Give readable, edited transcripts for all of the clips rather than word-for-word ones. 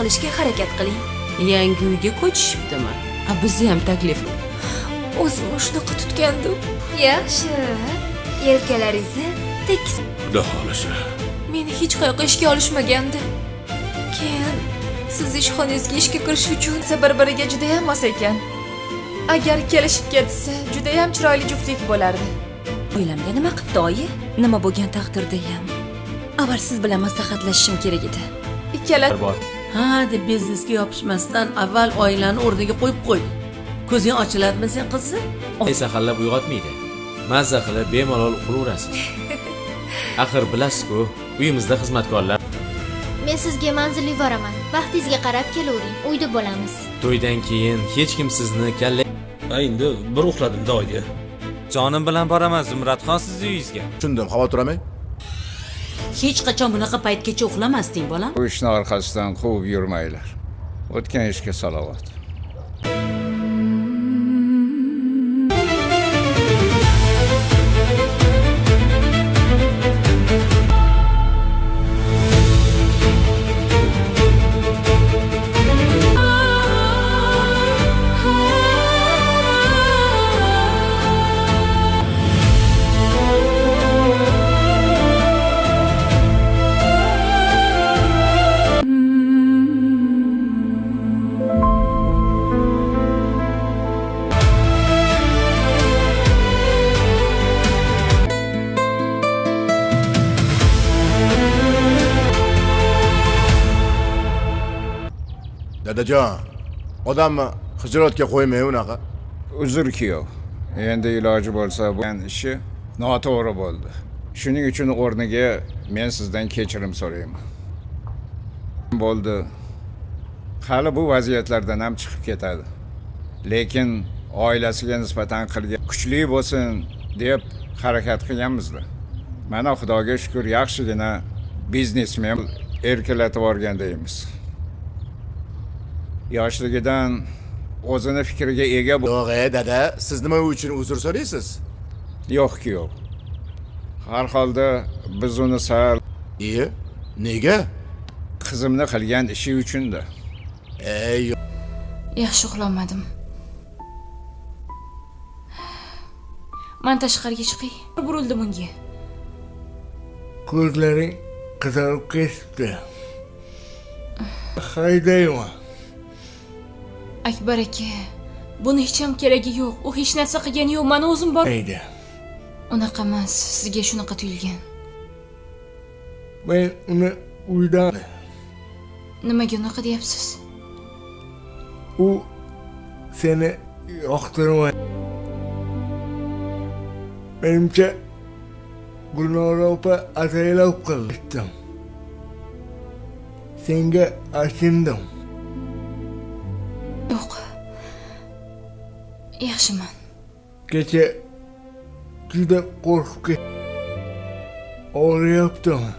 qilishga harakat qiling. Yangi uyga ko'chishibdimi? Bizni ham taklif. O'zim shunaqa tutgandim. Yaxshi. Yelkalaringizni tekis. Xudo xolisa. Meni hech qayoqqa ishga olishmagandi. Keyin siz ishxonangizga ishga kirish uchun bir-biriga juda ham mos ekan. Agar kelishib ketsa, juda ham chiroyli juftlik bo'lardi. Oilamga nima qilibdi oyi? Nima bo'lgan taqdirda ham avval siz bilan maslahatlashishim kerak edi. Ikkala Ha, deb biznesga yopishmasdan avval oilani o'rniga qo'yib qo'y. Ko'zing ochiladimi sen qizni? Sahallab uyg'otmaydi. Mazza qilib bemalol uxlaverasiz. Axir bilasiz-ku, uyimizda xizmatkorlar. Men sizga manzil yuboraman. Vaqtingizga qarab kelavering. Uyda bo'lamiz. To'ydan keyin hech kim sizni kalla. Endi bir uxladim doyga. Jonim bilan boraman Zumradxon siz uyingizga. Tushundim, xavotir olmang. Hech qachon bunaqa paytgacha uxlamasding, bolam. Bu ishni orqasidan quvib yurmanglar. O'tgan ishga salovat. Dadajon, odamni hijrotga qo'ymay unaqa. Uzr kuyov. Endi iloji bo'lsa bu ishi noto'g'ri bo'ldi. Shuning uchun o'rniga men sizdan kechirim so'rayman. Bo'ldi. Hali bu vaziyatlardan ham chiqib ketadi. Lekin oilasiga nisbatan qilgan kuchli bo'lsin deb harakat qilganmizlar. Mana Xudoga shukr yaxshigina biznesmen erkalatib o'rgandaymiz. Yoshligidan o'zini fikriga ega Yo'q, dada, siz nima uchun uzr so'raysiz? yo'q. Har holda biz uni sal Nega? qizimni qilgan ishi uchun-da. yaxshi uxlolmadim. Men tashqariga chiqay. Burildim unga. Ko'zlaring qizarib ketibdi. Haydayman. Akbar aka, buni hech ham keragi yo'q. U hech narsa qilgani yo'q. Men o'zim bor. Hayda. Unaqa emas, sizga shunaqa tuyulgan. Men uni uydan. Nimaga unaqa deyapsiz? U seni yoqtirmaydi. Menimcha Gulnora opa ataylab qildim. Senga achindim. Yo'q. Yaxshiman. Kecha juda qo'rqib ketdim. Og'riyaptimi?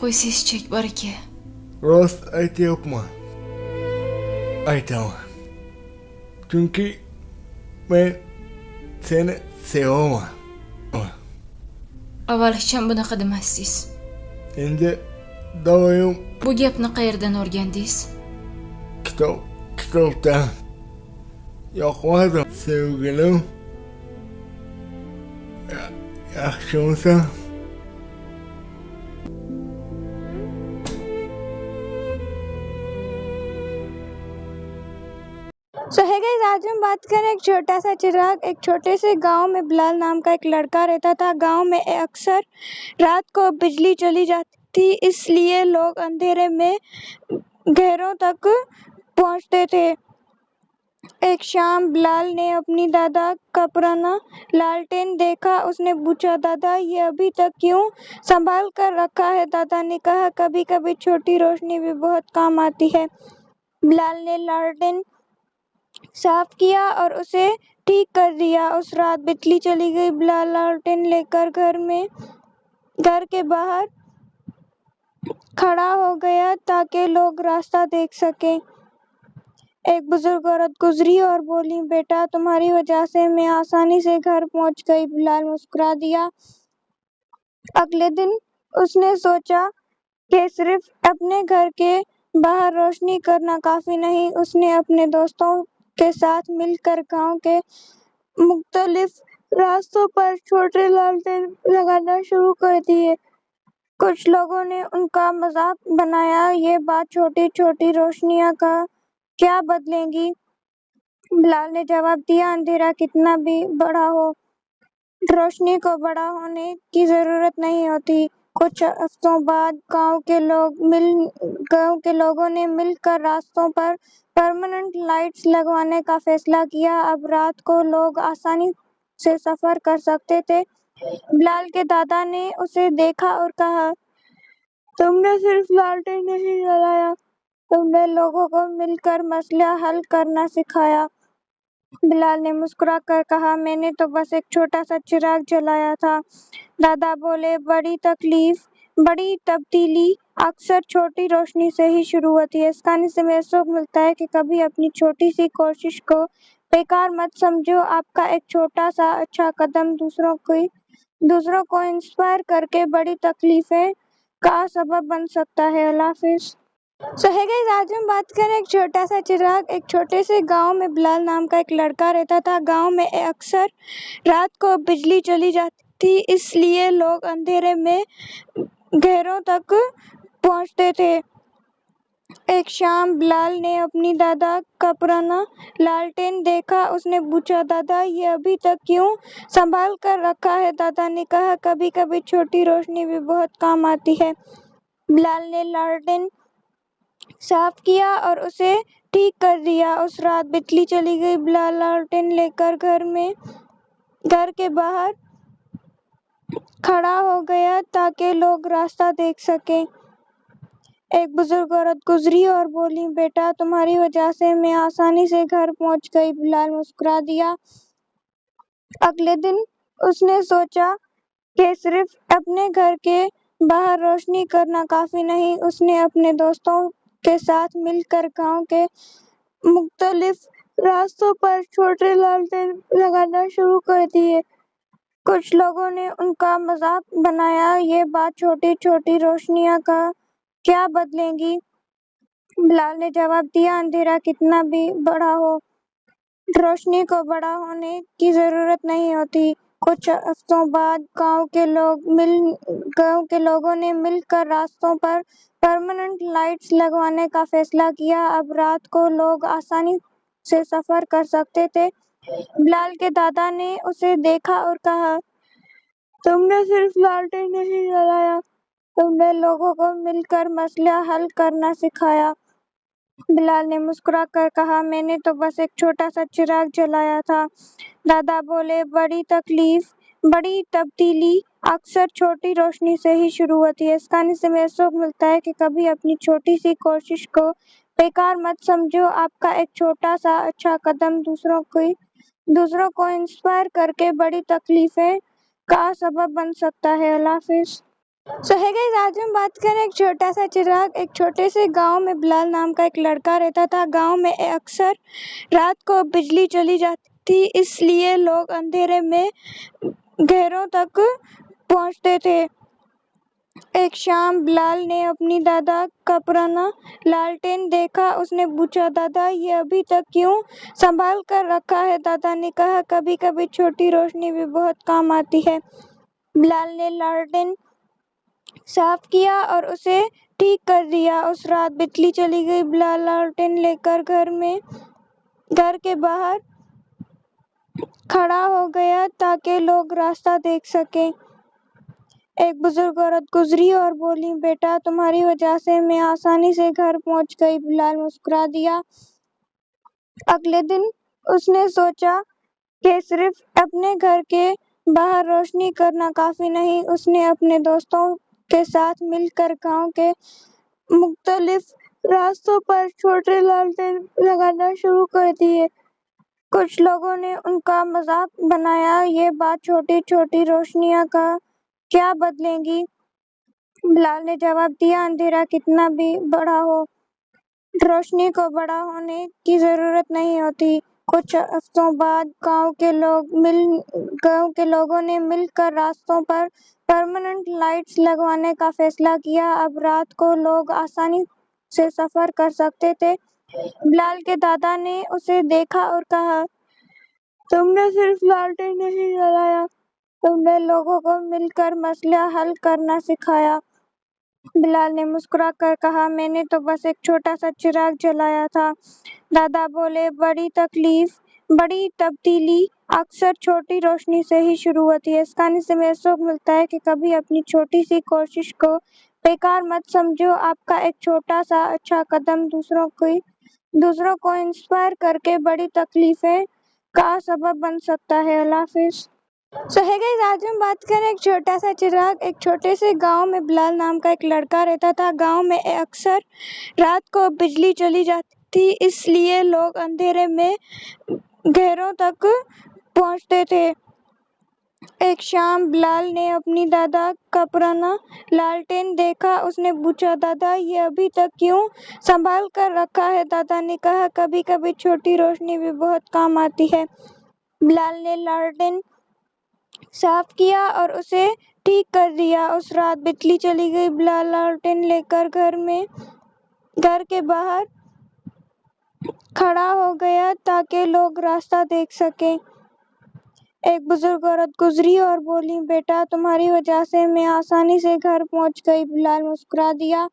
Qo'ysiz Akbar aka. Rost aytyapman. Aytaman. Chunki men seni sevaman. Avval hech ham bunaqa demassiz. Endi doim Bu gapni qayerdan o'rgandingiz? kitobdan. Yoqmadi sevgilim. Yaxshimisan? सो है guys, आज हम बात करें एक छोटा सा चिराग। एक छोटे से गांव में बिलाल नाम का एक लड़का रहता था। गांव में अक्सर रात को बिजली चली जाती थी, इसलिए लोग अंधेरे में घरों तक पहुंचते थे। एक शाम बिलाल ने अपनी दादा का पुराना लालटेन देखा। उसने पूछा, दादा ये अभी तक क्यों संभाल कर रखा है? दादा ने कहा, कभी कभी छोटी रोशनी भी बहुत काम आती है। बिलाल ने लालटेन साफ किया और उसे ठीक कर दिया। उस रात बिजली चली गई। बिलाल लालटेन लेकर घर के बाहर खड़ा हो गया ताकि लोग रास्ता देख सकें। एक बुजुर्ग औरत गुजरी और बोली, बेटा तुम्हारी वजह से मैं आसानी से घर पहुंच गई। बिलाल मुस्कुरा दिया। अगले दिन उसने सोचा कि सिर्फ अपने घर के बाहर रोशनी करना काफी नहीं, उसने अपने दोस्तों के साथ मिलकर गांव के मुख्तलिफ रास्तों पर छोटे लालटेन लगाना शुरू कर दिए। कुछ लोगों ने उनका मजाक बनाया, ये बात छोटी छोटी रोशनियां का क्या बदलेंगी। बिलाल ने जवाब दिया, अंधेरा कितना भी बड़ा हो, रोशनी को बड़ा होने की जरूरत नहीं होती। कुछ हफ्तों बाद गांव के लोगों ने मिलकर रास्तों पर परमानेंट लाइट्स लगवाने का फैसला किया। अब रात को लोग आसानी से सफर कर सकते थे। बिलाल के दादा ने उसे देखा और कहा, तुमने सिर्फ लालटेन नहीं जलाया, तुमने लोगों को मिलकर मसला हल करना सिखाया। बिलाल ने मुस्कुरा कर कहा, मैंने तो बस एक छोटा सा चिराग जलाया था। दादा बोले, बड़ी तब्दीली अक्सर छोटी रोशनी से ही शुरू होती है। इस कहानी से हमें सीख मिलता है कि कभी अपनी छोटी सी कोशिश को बेकार मत समझो। आपका एक छोटा सा अच्छा कदम दूसरों को इंस्पायर करके बड़ी तकलीफें का सबब बन सकता है। अल्लाह हाफिज। सो है गाइस, आज हम बात करें एक छोटा सा चिराग। एक छोटे से गांव में बिलाल नाम का एक लड़का रहता था। गांव में अक्सर रात को बिजली चली जाती थी, इसलिए लोग अंधेरे में घरों तक पहुंचते थे। एक शाम बिलाल ने अपनी दादा का पुराना लालटेन देखा। उसने पूछा, दादा ये अभी तक क्यों संभाल कर रखा है। दादा ने कहा, कभी कभी छोटी रोशनी भी बहुत काम आती है। बिलाल ने लालटेन साफ किया और उसे ठीक कर दिया। उस रात बिजली चली गई। बिलाल लालटेन लेकर घर के बाहर खड़ा हो गया ताकि लोग रास्ता देख सकें। एक बुजुर्ग औरत गुजरी और बोली, बेटा तुम्हारी वजह से मैं आसानी से घर पहुंच गई। बिलाल मुस्कुरा दिया। अगले दिन उसने सोचा कि सिर्फ अपने घर के बाहर रोशनी करना काफी नहीं, उसने अपने दोस्तों के साथ मिलकर गांव के मुख्तलिफ रास्तों पर छोटे लालटेन लगाना शुरू कर दिए। कुछ लोगों ने उनका मजाक बनाया, ये बात छोटी छोटी रोशनियां का क्या बदलेंगी। बिलाल ने जवाब दिया, अंधेरा कितना भी बड़ा हो, रोशनी को बड़ा होने की जरूरत नहीं होती। कुछ हफ्तों बाद गांव के लोगों ने मिलकर रास्तों पर परमानेंट लाइट्स लगवाने का फैसला किया। अब रात को लोग आसानी से सफर कर सकते थे। बिलाल के दादा ने उसे देखा और कहा, तुमने सिर्फ लालटेन नहीं जलाया, तुमने लोगों को मिलकर मसला हल करना सिखाया। बिलाल ने मुस्कुरा कर कहा, मैंने तो बस एक छोटा सा चिराग जलाया था। दादा बोले, बड़ी तब्दीली अक्सर छोटी रोशनी से ही शुरू होती है। इस कहानी से हमें सीख मिलता है कि कभी अपनी छोटी सी कोशिश को बेकार मत समझो। आपका एक छोटा सा अच्छा कदम दूसरों को इंस्पायर करके बड़ी तकलीफें का सबब बन सकता है। अल्लाह हाफिज। सो है गाइस, आज हम बात करें एक छोटा सा चिराग। एक छोटे से गांव में बिलाल नाम का एक लड़का रहता था। गांव में अक्सर रात को बिजली चली जाती थी, इसलिए लोग अंधेरे में घरों तक पहुंचते थे। एक शाम बिलाल ने अपनी दादा का पुराना लालटेन देखा। उसने पूछा, दादा ये अभी तक क्यों संभाल कर रखा है। दादा ने कहा, कभी कभी छोटी रोशनी भी बहुत काम आती है। बिलाल ने लालटेन साफ किया और उसे ठीक कर दिया। उस रात बिजली चली गई। बिलाल लालटेन लेकर घर के बाहर खड़ा हो गया ताकि लोग रास्ता देख सकें। एक बुजुर्ग औरत गुजरी और बोली, बेटा तुम्हारी वजह से मैं आसानी से घर पहुंच गई। बिलाल मुस्कुरा दिया। अगले दिन उसने सोचा कि सिर्फ अपने घर के बाहर रोशनी करना काफी नहीं, उसने अपने दोस्तों के साथ मिलकर गांव के मुख्तलिफ रास्तों पर छोटे लालटेन लगाना शुरू कर दिए। कुछ लोगों ने उनका मजाक बनाया, ये बात छोटी छोटी रोशनियां का क्या बदलेंगी। बिलाल ने जवाब दिया, अंधेरा कितना भी बड़ा हो, रोशनी को बड़ा होने की जरूरत नहीं होती। कुछ हफ्तों बाद गांव के लोगों ने मिलकर रास्तों पर परमानेंट लाइट्स लगवाने का फैसला किया। अब रात को लोग आसानी से सफर कर सकते थे। बिलाल के दादा ने उसे देखा और कहा, तुमने सिर्फ लालटेन नहीं जलाया, तुमने लोगों को मिलकर मसला हल करना सिखाया। बिलाल ने मुस्कुरा कर कहा, मैंने तो बस एक छोटा सा चिराग जलाया था। दादा बोले, बड़ी तब्दीली अक्सर छोटी रोशनी से ही शुरू होती है। इस कहानी से हमें सबक मिलता है कि कभी अपनी छोटी सी कोशिश को बेकार मत समझो। आपका एक छोटा सा अच्छा कदम दूसरों को इंस्पायर करके बड़ी तकलीफें का सबब बन सकता है। अल्लाह हाफिज। सो है गाइस, आज हम बात करें एक छोटा सा चिराग। एक छोटे से गांव में बिलाल नाम का एक लड़का रहता था। गांव में अक्सर रात को बिजली चली जाती थी, इसलिए लोग अंधेरे में घरों तक पहुंचते थे। एक शाम बिलाल ने अपनी दादा का पुराना लालटेन देखा। उसने पूछा, दादा ये अभी तक क्यों संभाल कर रखा है? दादा ने कहा, कभी कभी छोटी रोशनी भी बहुत काम आती है। बिलाल ने लालटेन साफ किया और उसे ठीक कर दिया। उस रात बिजली चली गई। बिलाल लालटेन लेकर घर के बाहर खड़ा हो गया ताकि लोग रास्ता देख सकें। एक बुजुर्ग औरत गुजरी और बोली, बेटा तुम्हारी वजह से मैं आसानी से घर पहुंच गई। बिलाल मुस्कुरा दिया।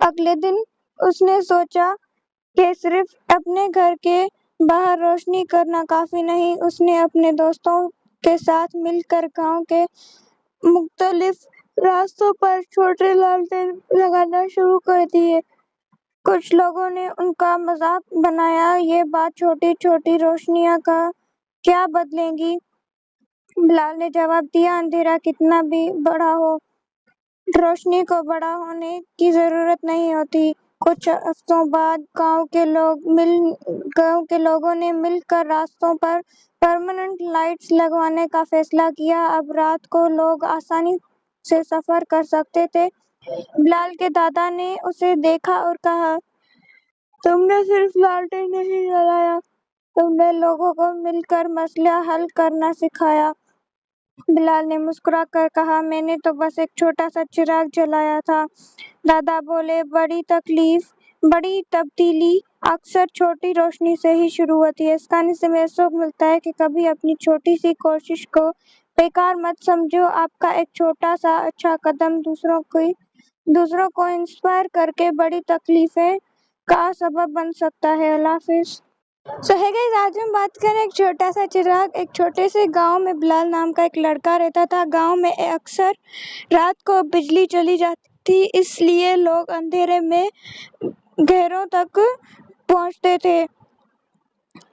अगले दिन उसने सोचा कि सिर्फ अपने घर के बाहर रोशनी करना काफी नहीं। उसने अपने दोस्तों के साथ मिलकर गांव के मुख्तलिफ रास्तों पर छोटे लालटेन लगाना शुरू कर दिए। कुछ लोगों ने उनका मजाक बनाया, ये बात छोटी छोटी रोशनियां का क्या बदलेंगी। बिलाल ने जवाब दिया, अंधेरा कितना भी बड़ा हो, रोशनी को बड़ा होने की जरूरत नहीं होती। कुछ हफ्तों बाद गांव के लोगों ने मिलकर रास्तों पर परमानेंट लाइट्स लगवाने का फैसला किया। अब रात को लोग आसानी से सफर कर सकते थे। बिलाल के दादा ने उसे देखा और कहा, तुमने सिर्फ लालटेन नहीं जलाया, तुमने लोगों को मिलकर मसला हल करना सिखाया। बिलाल ने मुस्कुरा कर कहा, मैंने तो बस एक छोटा सा चिराग जलाया था। दादा बोले, बड़ी तब्दीली अक्सर छोटी रोशनी से ही शुरू होती है। इस कहानी से हमें सबक मिलता है कि कभी अपनी छोटी सी कोशिश को बेकार मत समझो। आपका एक छोटा सा अच्छा कदम दूसरों को इंस्पायर करके बड़ी तकलीफें का सबब बन सकता है। अल्लाह हाफिज। सो है गाइस, आज हम बात करें एक छोटा सा चिराग। एक छोटे से गांव में बिलाल नाम का एक लड़का रहता था। गांव में अक्सर रात को बिजली चली जाती थी, इसलिए लोग अंधेरे में घरों तक पहुंचते थे।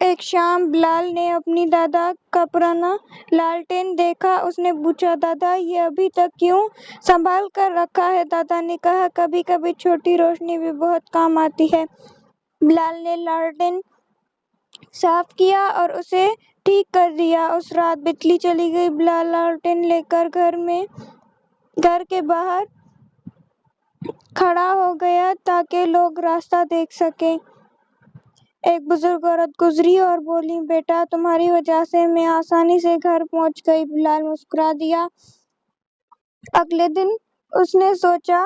एक शाम बिलाल ने अपनी दादा का पुराना लालटेन देखा। उसने पूछा, दादा ये अभी तक क्यों संभाल कर रखा है? दादा ने कहा, कभी कभी छोटी रोशनी भी बहुत काम आती है। बिलाल ने लालटेन साफ किया और उसे ठीक कर दिया। उस रात बिजली चली गई। बिलाल लालटेन लेकर घर के बाहर खड़ा हो गया ताकि लोग रास्ता देख सकें। एक बुजुर्ग औरत गुजरी और बोली, बेटा तुम्हारी वजह से मैं आसानी से घर पहुंच गई। बिलाल मुस्कुरा दिया। अगले दिन उसने सोचा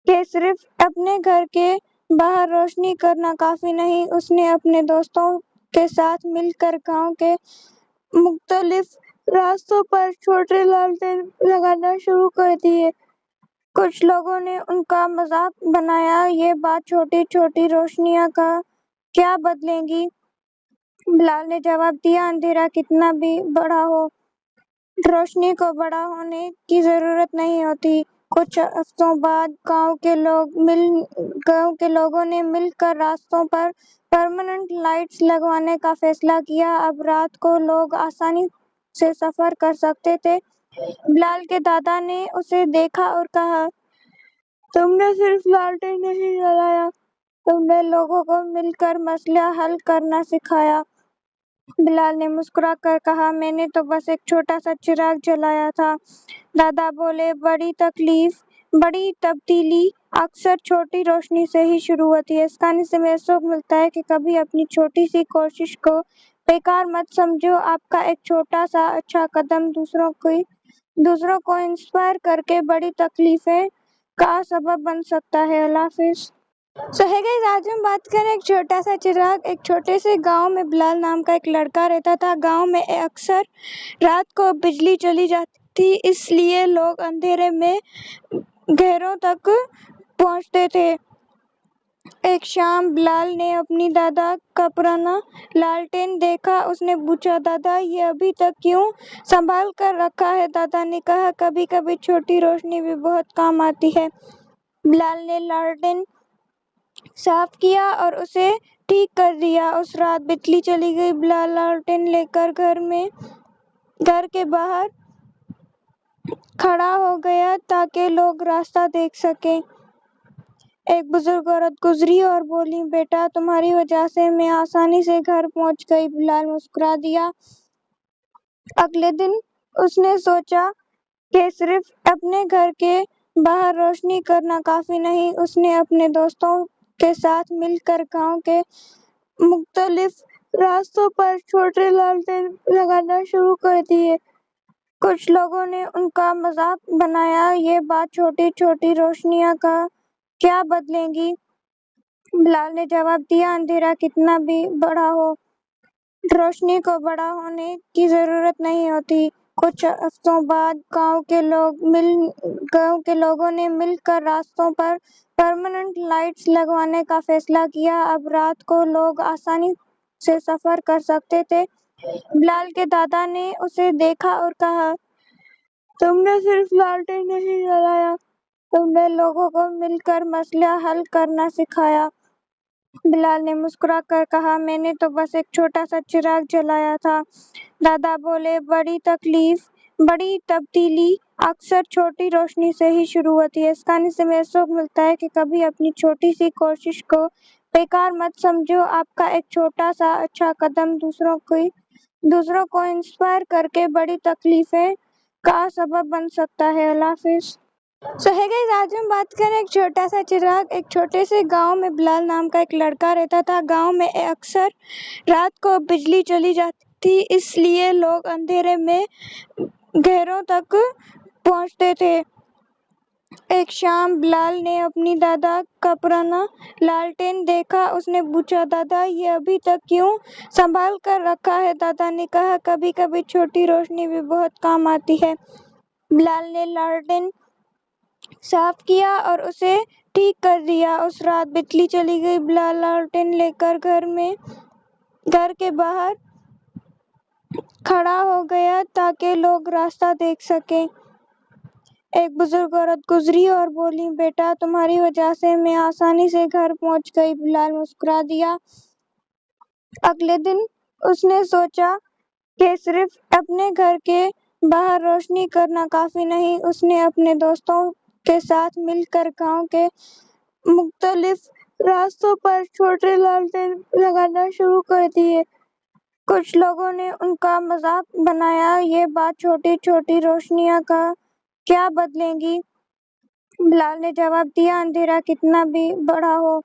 कि सिर्फ अपने घर के बाहर रोशनी करना काफी नहीं। उसने अपने दोस्तों के साथ मिलकर गांव के मुख्तलिफ रास्तों पर छोटे लालटेन लगाना शुरू कर दिए। कुछ लोगों ने उनका मजाक बनाया, ये बात छोटी छोटी रोशनियां का क्या बदलेंगी। बिलाल ने जवाब दिया, अंधेरा कितना भी बड़ा हो, रोशनी को बड़ा होने की जरूरत नहीं होती। कुछ हफ्तों बाद गांव के लोगों ने मिलकर रास्तों पर परमानेंट लाइट्स लगवाने का फैसला किया। अब रात को लोग आसानी से सफर कर सकते थे। बिलाल के दादा ने उसे देखा और कहा, तुमने सिर्फ लालटेन नहीं जलाया, तुमने लोगों को मिलकर मसला हल करना सिखाया। बिलाल ने मुस्कुरा कर कहा, मैंने तो बस एक छोटा सा चिराग जलाया था। दादा बोले, बड़ी तब्दीली अक्सर छोटी रोशनी से ही शुरू होती है। इस कहानी से हमें सीख मिलता है कि कभी अपनी छोटी सी कोशिश को बेकार मत समझो। आपका एक छोटा सा अच्छा कदम दूसरों को इंस्पायर करके बड़ी तकलीफें का सबब बन सकता है। अल्लाह हाफिज। सो है गाइस, आज हम बात करें एक छोटा सा चिराग। एक छोटे से गांव में बिलाल नाम का एक लड़का रहता था। गांव में अक्सर रात को बिजली चली जाती थी, इसलिए लोग अंधेरे में घरों तक पहुंचते थे। एक शाम बिलाल ने अपनी दादा का पुराना लालटेन देखा। उसने पूछा, दादा ये अभी तक क्यों संभाल कर रखा है? दादा ने कहा, कभी कभी छोटी रोशनी भी बहुत काम आती है। बिलाल ने लालटेन साफ किया और उसे ठीक कर दिया। उस रात बिजली चली गई। बिलाल लालटेन लेकर घर के बाहर खड़ा हो गया ताकि लोग रास्ता देख सकें। एक बुजुर्ग औरत गुजरी और बोली, बेटा तुम्हारी वजह से मैं आसानी से घर पहुंच गई। बिलाल मुस्कुरा दिया। अगले दिन उसने सोचा कि सिर्फ अपने घर के बाहर रोशनी करना काफी नहीं। उसने अपने दोस्तों के साथ मिलकर गांव के मुख्तलिफ रास्तों पर छोटे लालटेन लगाना शुरू कर दिए। कुछ लोगों ने उनका मजाक बनाया, ये बात छोटी छोटी रोशनियां का क्या बदलेंगी। बिलाल ने जवाब दिया, अंधेरा कितना भी बड़ा हो, रोशनी को बड़ा होने की जरूरत नहीं होती। कुछ हफ्तों बाद गांव के लोगों ने मिलकर रास्तों पर परमानेंट लाइट्स लगवाने का फैसला किया। अब रात को लोग आसानी से सफर कर सकते थे। बिलाल के दादा ने उसे देखा और कहा, तुमने सिर्फ लालटेन नहीं जलाया, तुमने लोगों को मिलकर मसला हल करना सिखाया। बिलाल ने मुस्कुरा कर कहा, मैंने तो बस एक छोटा सा चिराग जलाया था। दादा बोले, बड़ी तब्दीली अक्सर छोटी रोशनी से ही शुरू होती है। इस कहानी से हमें सीख मिलता है कि कभी अपनी छोटी सी कोशिश को बेकार मत समझो। आपका एक छोटा सा अच्छा कदम दूसरों को इंस्पायर करके बड़ी तकलीफें का सबब बन सकता है। अल्लाह हाफिज। सो है गाइस, आज हम बात करें एक छोटा सा चिराग। एक छोटे से गांव में बिलाल नाम का एक लड़का रहता था। गांव में अक्सर रात को बिजली चली जाती थी, इसलिए लोग अंधेरे में घरों तक पहुंचते थे। एक शाम बिलाल ने अपनी दादा का पुराना लालटेन देखा। उसने पूछा, दादा ये अभी तक क्यों संभाल कर रखा है? दादा ने कहा, कभी कभी छोटी रोशनी भी बहुत काम आती है। बिलाल ने लालटेन साफ किया और उसे ठीक कर दिया। उस रात बिजली चली गई। बिलाल लालटेन लेकर घर के बाहर खड़ा हो गया ताकि लोग रास्ता देख सकें। एक बुजुर्ग औरत गुजरी और बोली, बेटा तुम्हारी वजह से मैं आसानी से घर पहुंच गई। बिलाल मुस्कुरा दिया। अगले दिन उसने सोचा कि सिर्फ अपने घर के बाहर रोशनी करना काफी नहीं। उसने अपने दोस्तों के साथ मिलकर गांव के मुख्तलिफ रास्तों पर छोटे लालटेन लगाना शुरू कर दिए। कुछ लोगों ने उनका मजाक बनाया, ये बात छोटी छोटी रोशनियां का क्या बदलेंगी। बिलाल ने जवाब दिया, अंधेरा कितना भी बड़ा हो,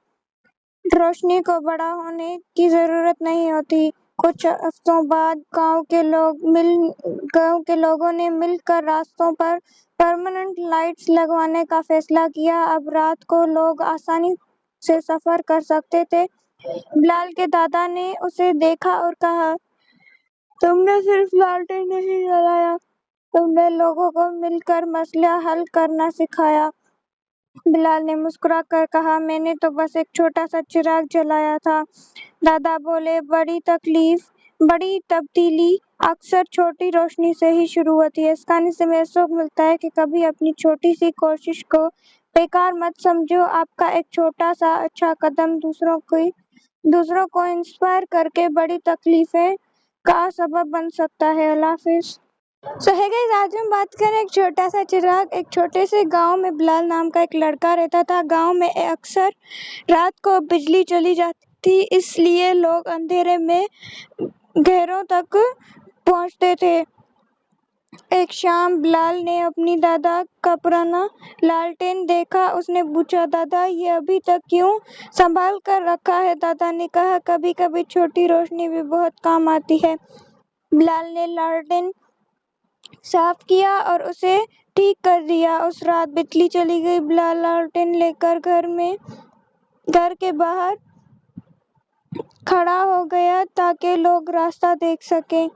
रोशनी को बड़ा होने की जरूरत नहीं होती। कुछ हफ्तों बाद गांव के लोगों ने मिलकर रास्तों पर परमानेंट लाइट्स लगवाने का फैसला किया। अब रात को लोग आसानी से सफर कर सकते थे। बिलाल के दादा ने उसे देखा और कहा, तुमने सिर्फ लालटेन नहीं जलाया, तुमने लोगों को मिलकर मसला हल करना सिखाया। बिलाल ने मुस्कुरा कर कहा, मैंने तो बस एक छोटा सा चिराग जलाया था। दादा बोले, बड़ी तब्दीली अक्सर छोटी रोशनी से ही शुरू होती है। इस कहानी से हमें सीख मिलता है कि कभी अपनी छोटी सी कोशिश को बेकार मत समझो। आपका एक छोटा सा अच्छा कदम दूसरों को इंस्पायर करके बड़ी तकलीफें का सबब बन सकता है। अल्लाह हाफिज। सो है गाइस, आज हम बात करें एक छोटा सा चिराग। एक छोटे से गांव में बिलाल नाम का एक लड़का रहता था। गांव में अक्सर रात को बिजली चली जाती थी, इसलिए लोग अंधेरे में घरों तक पहुंचते थे। एक शाम बिलाल ने अपनी दादा का पुराना लालटेन देखा। उसने पूछा, दादा ये अभी तक क्यों संभाल कर रखा है? दादा ने कहा, कभी कभी छोटी रोशनी भी बहुत काम आती है। बिलाल ने लालटेन साफ किया और उसे ठीक कर दिया। उस रात बिजली चली गई। बिलाल लालटेन लेकर घर के बाहर खड़ा हो गया ताकि लोग रास्ता देख सकें।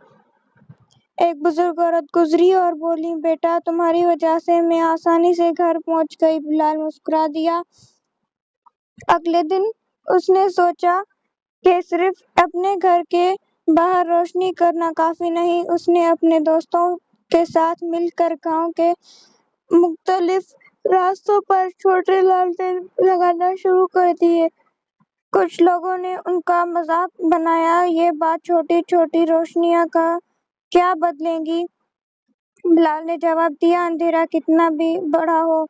एक बुजुर्ग औरत गुजरी और बोली, बेटा तुम्हारी वजह से मैं आसानी से घर पहुंच गई। बिलाल मुस्कुरा दिया। अगले दिन उसने सोचा कि सिर्फ अपने घर के बाहर रोशनी करना काफी नहीं। उसने अपने दोस्तों के साथ मिलकर गांव के मुख्तलिफ रास्तों पर छोटे लालटेन लगाना शुरू कर दिए। कुछ लोगों ने उनका मजाक बनाया, ये बात छोटी छोटी रोशनियां का क्या बदलेंगी। बिलाल ने जवाब दिया, अंधेरा कितना भी बड़ा हो,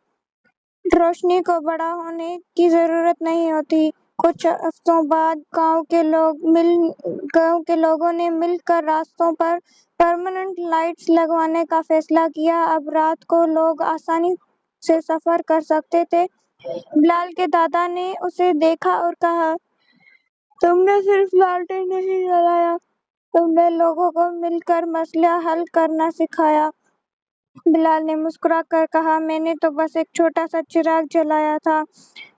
रोशनी को बड़ा होने की जरूरत नहीं होती। कुछ हफ्तों बाद गांव के लोगों ने मिलकर रास्तों पर परमानेंट लाइट्स लगवाने का फैसला किया। अब रात को लोग आसानी से सफर कर सकते थे। बिलाल के दादा ने उसे देखा और कहा, तुमने सिर्फ लालटेन नहीं जलाया, तुमने लोगों को मिलकर मसला हल करना सिखाया। बिलाल ने मुस्कुरा कर कहा, मैंने तो बस एक छोटा सा चिराग जलाया था।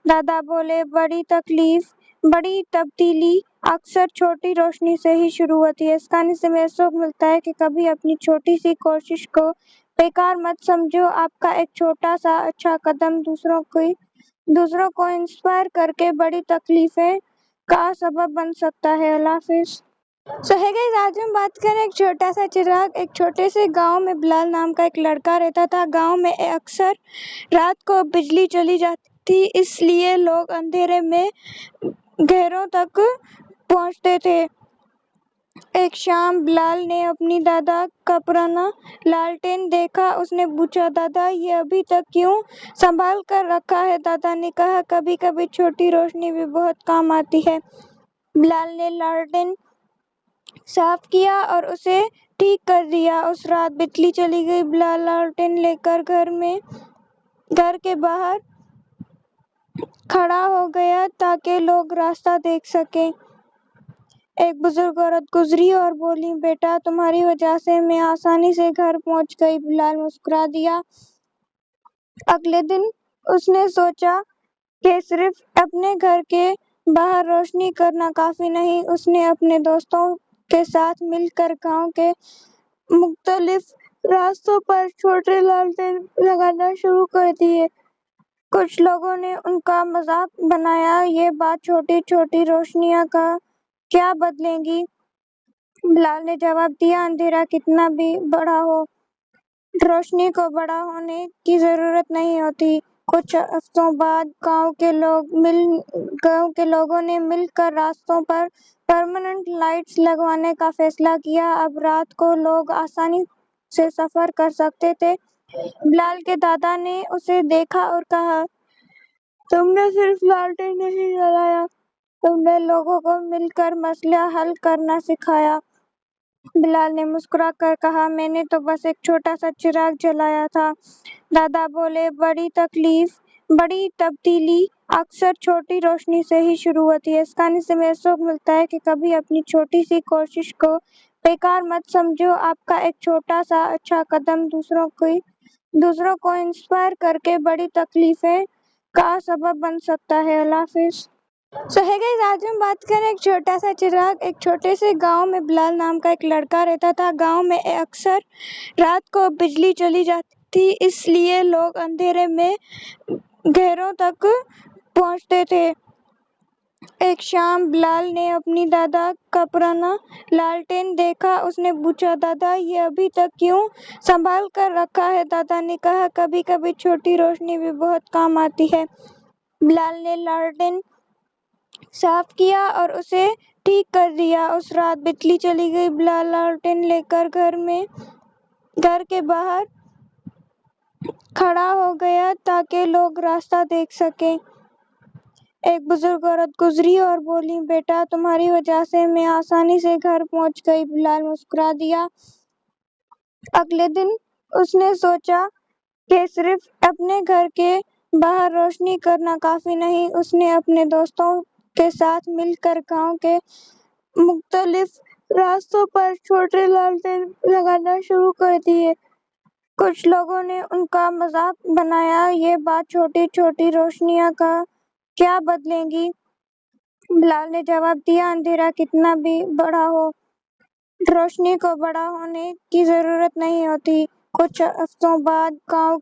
दादा बोले, बड़ी तब्दीली अक्सर छोटी रोशनी से ही शुरू होती है। इस कहानी से हमें सबक मिलता है कि कभी अपनी छोटी सी कोशिश को बेकार मत समझो। आपका एक छोटा सा अच्छा कदम दूसरों को इंस्पायर करके बड़ी तकलीफें का सबब बन सकता है। अल्लाह हाफिज। सो है गाइस, आज हम बात करें एक छोटा सा चिराग। एक छोटे से गांव में बिलाल नाम का एक लड़का रहता था। गांव में अक्सर रात को बिजली चली जाती थी, इसलिए लोग अंधेरे में घरों तक पहुंचते थे। एक शाम बिलाल ने अपनी दादा का पुराना लालटेन देखा। उसने पूछा, दादा ये अभी तक क्यों संभाल कर रखा है? दादा ने कहा, कभी कभी छोटी रोशनी भी बहुत काम आती है। बिलाल ने लालटेन साफ किया और उसे ठीक कर दिया। उस रात बिजली चली गई। बिलाल लालटेन लेकर घर के बाहर खड़ा हो गया ताकि लोग रास्ता देख सकें। एक बुजुर्ग औरत गुजरी और बोली, बेटा तुम्हारी वजह से मैं आसानी से घर पहुंच गई। बिलाल मुस्कुरा दिया। अगले दिन उसने सोचा कि सिर्फ अपने घर के बाहर रोशनी करना काफी नहीं। उसने अपने दोस्तों के साथ मिलकर गांव के मुख्तलिफ रास्तों पर छोटे लालटेन लगाना शुरू कर दिए। कुछ लोगों ने उनका मजाक बनाया, ये बात छोटी छोटी रोशनियां का क्या बदलेंगी। बिलाल ने जवाब दिया, अंधेरा कितना भी बड़ा हो, रोशनी को बड़ा होने की जरूरत नहीं होती। कुछ हफ्तों बाद गांव के लोगों ने मिलकर रास्तों पर परमानेंट लाइट्स लगवाने का फैसला किया। अब रात को लोग आसानी से सफर कर सकते थे। बिलाल के दादा ने उसे देखा और कहा, तुमने सिर्फ लालटेन नहीं जलाया, तुमने लोगों को मिलकर मसला हल करना सिखाया। बिलाल ने मुस्कुरा कर कहा, मैंने तो बस एक छोटा सा चिराग जलाया था। दादा बोले, बड़ी तब्दीली अक्सर छोटी रोशनी से ही शुरू होती है। इस कहानी से हमें सबक मिलता है कि कभी अपनी छोटी सी कोशिश को बेकार मत समझो। आपका एक छोटा सा अच्छा कदम दूसरों को इंस्पायर करके बड़ी तकलीफें का सबब बन सकता है। अल्लाह हाफिज। सो है गाइस, आज हम बात करें एक छोटा सा चिराग। एक छोटे से गांव में बिलाल नाम का एक लड़का रहता था। गांव में अक्सर रात को बिजली चली जाती थी, इसलिए लोग अंधेरे में घरों तक पहुंचते थे। एक शाम बिलाल ने अपनी दादा का पुराना लालटेन देखा। उसने पूछा, दादा ये अभी तक क्यों संभाल कर रखा है? दादा ने कहा, कभी कभी छोटी रोशनी भी बहुत काम आती है। बिलाल ने लालटेन साफ किया और उसे ठीक कर दिया। उस रात बिजली चली गई। बिलाल लालटेन लेकर घर के बाहर खड़ा हो गया ताकि लोग रास्ता देख सकें। एक बुजुर्ग औरत गुजरी और बोली, बेटा तुम्हारी वजह से मैं आसानी से घर पहुंच गई। बिलाल मुस्कुरा दिया। अगले दिन اس نے سوچا کہ صرف اپنے گھر کے باہر روشنی کرنا کافی نہیں، اس نے اپنے دوستوں کے ساتھ مل کر گاؤں کے مختلف راستوں پر چھوٹے لالٹین لگانا شروع کر دیے۔ کچھ لوگوں نے ان کا مذاق بنایا، یہ بات چھوٹی چھوٹی روشنیاں کا کیا بدلے گی؟ بلال نے جواب دیا، اندھیرا کتنا بھی بڑا ہو، روشنی کو بڑا ہونے کی ضرورت نہیں ہوتی۔ کچھ ہفتوں بعد گاؤں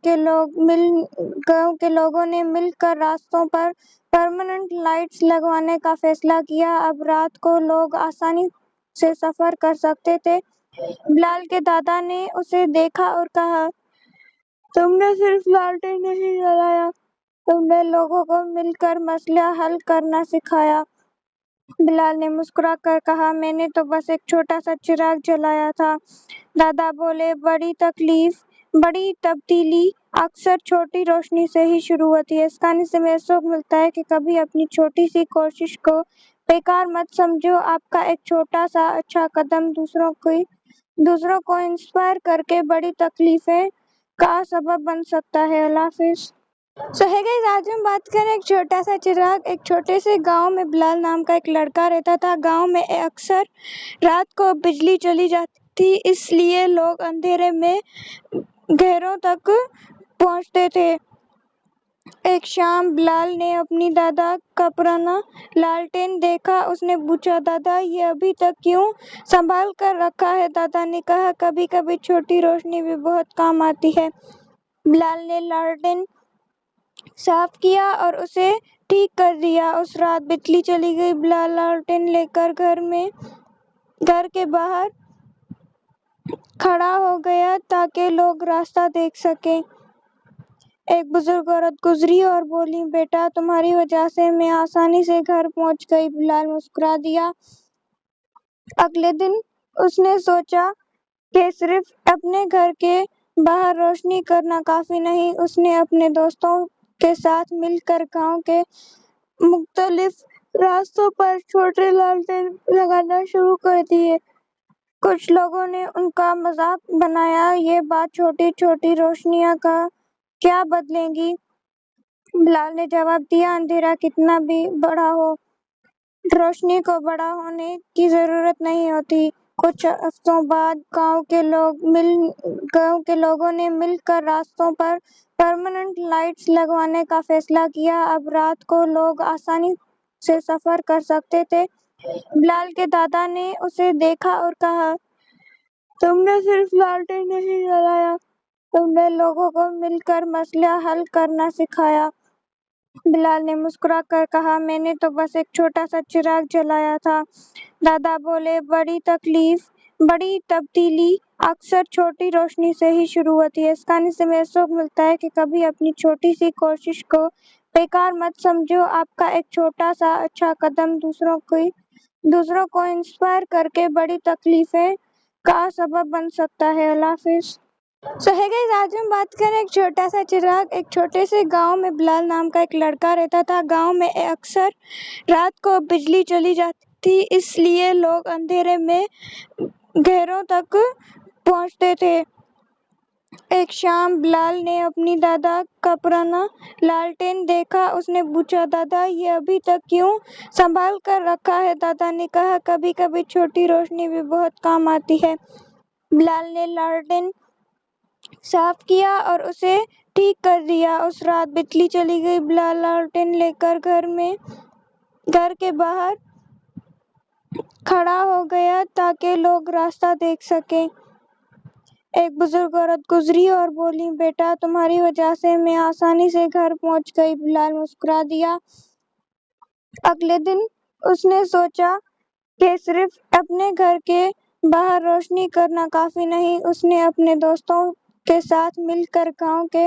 کے لوگوں نے مل کر راستوں پر پرماننٹ لائٹس لگوانے کا فیصلہ کیا۔ اب رات کو لوگ آسانی سے سفر کر سکتے تھے۔ بلال کے دادا نے اسے دیکھا اور کہا، تم نے صرف لالٹین نہیں جلایا، تم نے لوگوں کو مل کر مسئلہ حل کرنا سکھایا۔ بلال نے مسکرا کر کہا، میں نے تو بس ایک چھوٹا سا چراغ جلایا تھا۔ دادا بولے، بڑی تبدیلی اکثر چھوٹی روشنی سے ہی شروع ہوتی ہے۔ اس کہانی سے ہمیں سبق ملتا ہے کہ کبھی اپنی چھوٹی سی کوشش کو بیکار مت سمجھو۔ آپ کا ایک چھوٹا سا اچھا قدم دوسروں کو انسپائر کر کے بڑی تکلیفیں کا سبب بن سکتا ہے۔ اللہ حافظ۔ سو ہے گائز، آج ہم بات کریں ایک چھوٹا سا چراغ۔ ایک چھوٹے سے گاؤں میں بلال نام کا ایک لڑکا رہتا تھا۔ گاؤں میں اکثر رات کو بجلی چلی جاتی تھی، اس لیے لوگ اندھیرے میں گھروں تک پہنچتے تھے۔ ایک شام بلال نے اپنی دادا کا پرانا لالٹین دیکھا۔ اس نے پوچھا، دادا یہ ابھی تک کیوں سنبھال کر رکھا ہے؟ دادا نے کہا، کبھی کبھی چھوٹی روشنی بھی بہت کام آتی ہے۔ بلال نے لالٹین صاف کیا اور اسے ٹھیک کر دیا۔ اس رات بجلی چلی گئی۔ بلال لالٹین لے کر گھر کے باہر کھڑا ہو گیا تاکہ لوگ راستہ دیکھ سکیں۔ ایک بزرگ عورت گزری اور بولی، بیٹا تمہاری وجہ سے میں آسانی سے گھر پہنچ گئی۔ بلال مسکرا دیا۔ اگلے دن اس نے سوچا کہ صرف اپنے گھر کے باہر روشنی کرنا کافی نہیں، اس نے اپنے دوستوں کے ساتھ مل کر گاؤں کے مختلف راستوں پر چھوٹے لالٹین لگانا شروع کر دیے۔ کچھ لوگوں نے ان کا مذاق بنایا، یہ بات چھوٹی چھوٹی روشنیاں کا کیا بدلے گی؟ بلال نے جواب دیا، اندھیرا کتنا بھی بڑا ہو، روشنی کو بڑا ہونے کی ضرورت نہیں ہوتی۔ کچھ ہفتوں بعد گاؤں کے لوگوں نے مل کر راستوں پر پرماننٹ لائٹس لگوانے کا فیصلہ کیا۔ اب رات کو لوگ آسانی سے سفر کر سکتے تھے۔ بلال نے جواب دیا، اندھیرا کتنا بھی کچھ ہفتوں بعد گاؤں کے لوگوں نے مل کر راستوں پر پرماننٹ لائٹس لگوانے کا فیصلہ کیا۔ اب رات کو لوگ آسانی سے سفر کر سکتے تھے۔ بلال کے دادا نے اسے دیکھا اور کہا، تم نے صرف لالٹین نہیں جلایا، تم نے لوگوں کو مل کر مسئلہ حل کرنا سکھایا۔ بلال نے مسکرا کر کہا، میں نے تو بس ایک چھوٹا سا چراغ جلایا تھا۔ دادا بولے، بڑی تبدیلی اکثر چھوٹی روشنی سے ہی شروع ہوتی ہے۔ اس کہانی سے ہمیں سبق ملتا ہے کہ کبھی اپنی چھوٹی سی کوشش کو بیکار مت سمجھو۔ آپ کا ایک چھوٹا سا اچھا قدم دوسروں کو انسپائر کر کے بڑی تکلیفیں کا سبب بن سکتا ہے۔ اللہ حافظ۔ سو ہے گائز، آج ہم بات کریں ایک چھوٹا سا چراغ۔ ایک چھوٹے سے گاؤں میں بلال نام کا ایک لڑکا رہتا تھا۔ گاؤں میں اکثر رات کو بجلی چلی جاتی تھی، اس لیے لوگ اندھیرے میں گھروں تک پہنچتے تھے۔ ایک شام بلال نے اپنی دادا کا پرانا لالٹین دیکھا۔ اس نے پوچھا، دادا یہ ابھی تک کیوں سنبھال کر رکھا ہے؟ دادا نے کہا، کبھی کبھی چھوٹی روشنی بھی بہت کام آتی ہے۔ بلال نے لالٹین صاف کیا اور اسے ٹھیک کر دیا۔ اس رات بجلی چلی گئی۔ بلال لالٹین لے کر گھر کے باہر کھڑا ہو گیا تاکہ لوگ راستہ دیکھ سکیں۔ ایک بزرگ عورت گزری اور بولی، بیٹا تمہاری وجہ سے میں آسانی سے گھر پہنچ گئی۔ بلال مسکرا دیا۔ اگلے دن اس نے سوچا کہ صرف اپنے گھر کے باہر روشنی کرنا کافی نہیں، اس نے اپنے دوستوں کے ساتھ مل کر گاؤں کے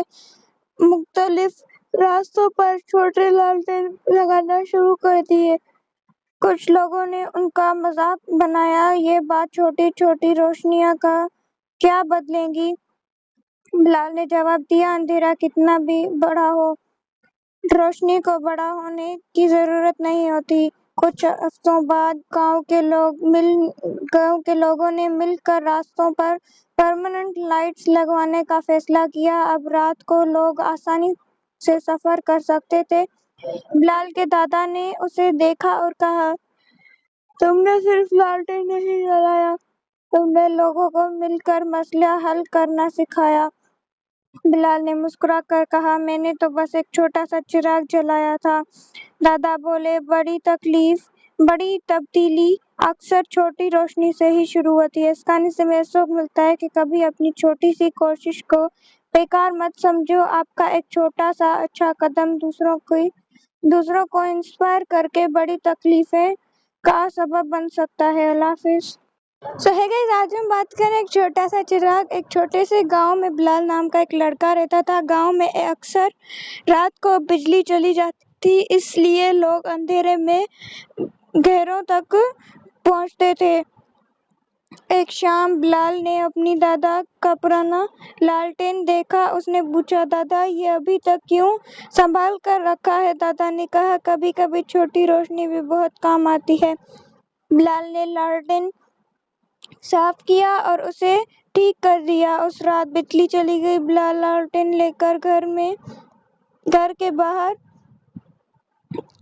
مختلف راستوں پر چھوٹے لالٹین لگانا شروع کر دیے۔ کچھ لوگوں نے ان کا مذاق بنایا، یہ بات چھوٹی چھوٹی روشنیاں کا کیا بدلے گی؟ بلال نے جواب دیا، اندھیرا کتنا بھی بڑا ہو، روشنی کو بڑا ہونے کی ضرورت نہیں ہوتی۔ कुछ हफ्तों बाद गांव के लोगों ने मिलकर रास्तों पर परमानेंट लाइट्स लगवाने का फैसला किया। अब रात को लोग आसानी से सफर कर सकते थे। बिलाल के दादा ने उसे देखा और कहा, तुमने सिर्फ लालटेन नहीं जलाया, तुमने लोगों को मिलकर मसला हल करना सिखाया। बिलाल ने मुस्कुराकर कहा, मैंने तो बस एक छोटा सा चिराग जलाया था। दादा बोले, बड़ी तब्दीली अक्सर छोटी रोशनी से ही शुरू होती है। इस कहानी से हमें सबक मिलता है कि कभी अपनी छोटी सी कोशिश को बेकार मत समझो। आपका एक छोटा सा अच्छा कदम दूसरों को इंस्पायर करके बड़ी तकलीफें का सबब बन सकता है। अल्लाह हाफिज। सो है गाइस, आज हम बात करें एक छोटा सा चिराग। एक छोटे से गांव में बिलाल नाम का एक लड़का रहता था। गांव में अक्सर रात को बिजली चली जाती थी, इसलिए लोग अंधेरे में घरों तक पहुंचते थे। एक शाम बिलाल ने अपनी दादा का पुराना लालटेन देखा। उसने पूछा, दादा ये अभी तक क्यों संभाल कर रखा है? दादा ने कहा, कभी कभी छोटी रोशनी भी बहुत काम आती है। बिलाल ने लालटेन साफ किया और उसे ठीक कर दिया। उस रात बिजली चली गई। बिलाल लालटेन लेकर घर के बाहर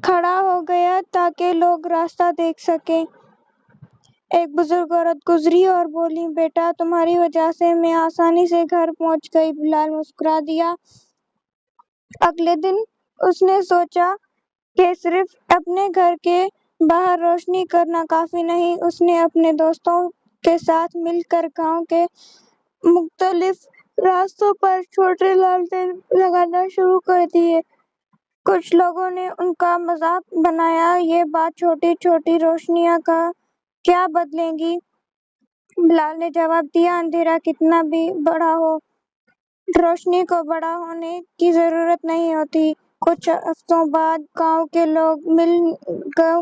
खड़ा हो गया ताकि लोग रास्ता देख सकें। एक बुजुर्ग औरत गुजरी और बोली, बेटा तुम्हारी वजह से मैं आसानी से घर पहुंच गई। बिलाल मुस्कुरा दिया। अगले दिन उसने सोचा कि सिर्फ अपने घर के बाहर रोशनी करना काफी नहीं। उसने अपने दोस्तों के साथ मिलकर गांव के मुख्तलिफ रास्तों पर छोटे लालटेन लगाना शुरू कर दिए। कुछ लोगों ने उनका मजाक बनाया, ये बात छोटी छोटी रोशनियां का क्या बदलेंगी। बिलाल ने जवाब दिया, अंधेरा कितना भी बड़ा हो, रोशनी को बड़ा होने की जरूरत नहीं होती। कुछ हफ्तों बाद गांव